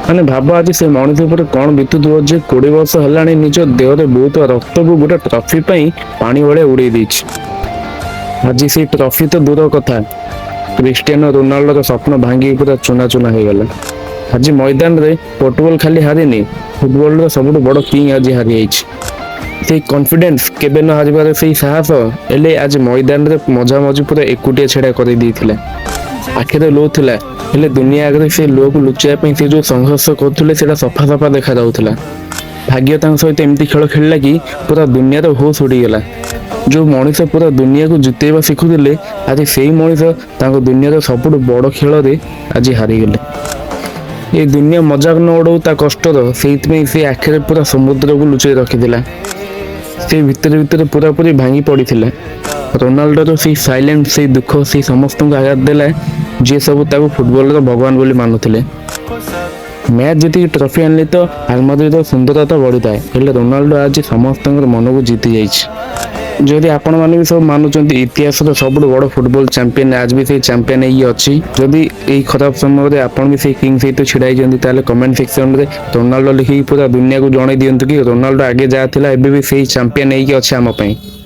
ମାନେ ଭାବ ଆଜି ସେ ମଣିଷ ଉପରେ କଣ ବିତୁଥିବ ଯେ 20 ବର୍ଷ ହେଲାଣି ନିଜ ଦେହରେ ବହୁତ ରକ୍ତକୁ ଗୋଟେ ଟ୍ରଫି ପାଇଁ ପାଣି ଭଳିଆ ଉଡେଇ ଦେଇଛି। ଆଜି ସେଇ ଟ୍ରଫି ତ ଦୂର କଥା, କ୍ରିଷ୍ଟିଆନୋ ରୋନାଲ୍ଡୋର ସ୍ୱପ୍ନ ଭାଙ୍ଗି ପୁରା ଚୁନା ଚୁନା ହେଇଗଲା। ଆଜି ମଇଦାନରେ ଫୁଟବଲ ଖାଲି ହାରିନି, ଫୁଟବଲର ସବୁଠୁ ବଡ କିଙ୍ଗ ଆଜି ହାରିଯାଇଛି। ସେଇ କନଫିଡେନ୍ସ, କେବେ ନ ହାରିବାର ସେଇ ସାହସ, ହେଲେ ଆଜି ମଇଦାନରେ ମଝାମଝି ପୁରା ଏକୁଟିଆ ଛିଡା କରିଦେଇଥିଲା। ଆଖିରେ ଲୁହ ଥିଲା, ହେଲେ ଦୁନିଆ ଆଗରେ ସେ ଲୁହକୁ ଲୁଚାଇବା ପାଇଁ ସେ ଯୋଉ ସଂଘର୍ଷ କରୁଥିଲେ ସେଟା ସଫା ସଫା ଦେଖାଯାଉଥିଲା। ଭାଗ୍ୟ ତାଙ୍କ ସହିତ ଏମିତି ଖେଳ ଖେଳିଲା କି ପୁରା ଦୁନିଆର ହୋସ୍ ଉଡ଼ିଗଲା। ଯୋଉ ମଣିଷ ପୁରା ଦୁନିଆକୁ ଜିତେଇବା ଶିଖୁଥିଲେ, ଆଜି ସେଇ ମଣିଷ ତାଙ୍କ ଦୁନିଆର ସବୁଠୁ ବଡ ଖେଳରେ ଆଜି ହାରିଗଲେ। ଏ ଦୁନିଆ ମଜାକ ନ ଉଡଉ ତା କଷ୍ଟର, ସେଇଥିପାଇଁ ସେ ଆଖିରେ ପୁରା ସମୁଦ୍ରକୁ ଲୁଚେଇ ରଖିଥିଲା। ସେ ଭିତରେ ଭିତରେ ପୁରାପୁରି ଭାଙ୍ଗି ପଡିଥିଲା। ରୋନାଲ୍ଡୋର ସେଇ ସାଇଲେଣ୍ଟ, ସେଇ ଦୁଃଖ, ସେଇ ସମସ୍ତଙ୍କୁ ଆଘାତ ଦେଲା ଯିଏ ସବୁ ତାକୁ ଫୁଟବଲର ଭଗବାନ ବୋଲି ମାନୁଥିଲେ। ମ୍ୟାଚ୍ ଯେତିକି ଟ୍ରଫି ଆଣିଲେ ତ ଆଲମାରିର ସୁନ୍ଦରତା ବଢିଥାଏ, ହେଲେ ରୋନାଲ୍ଡୋ ଆଜି ସମସ୍ତଙ୍କର ମନକୁ ଜିତି ଯାଇଛି। ଯଦି ଆପଣମାନେ ବି ସବୁ ମାନୁଛନ୍ତି ଇତିହାସର ସବୁଠୁ ବଡ ଫୁଟବଲ ଚାମ୍ପିୟନ ଆଜି ବି ସେଇ ଚାମ୍ପିୟନ ହେଇକି ଅଛି, ଯଦି ଏଇ ଖରାପ ସମୟରେ ଆପଣ ବି ସେଇ କିଙ୍ଗ ସହିତ ଛିଡା ହେଇଛନ୍ତି, ତାହେଲେ କମେଣ୍ଟ ସେକ୍ସନରେ ରୋନାଲ୍ଡୋ ଲେଖିକି ପୁରା ଦୁନିଆକୁ ଜଣେଇ ଦିଅନ୍ତୁ କି ରୋନାଲ୍ଡୋ ଆଗେ ଯାହା ଥିଲା ଏବେ ବି ସେଇ ଚାମ୍ପିୟନ ହେଇକି ଅଛି ଆମ ପାଇଁ।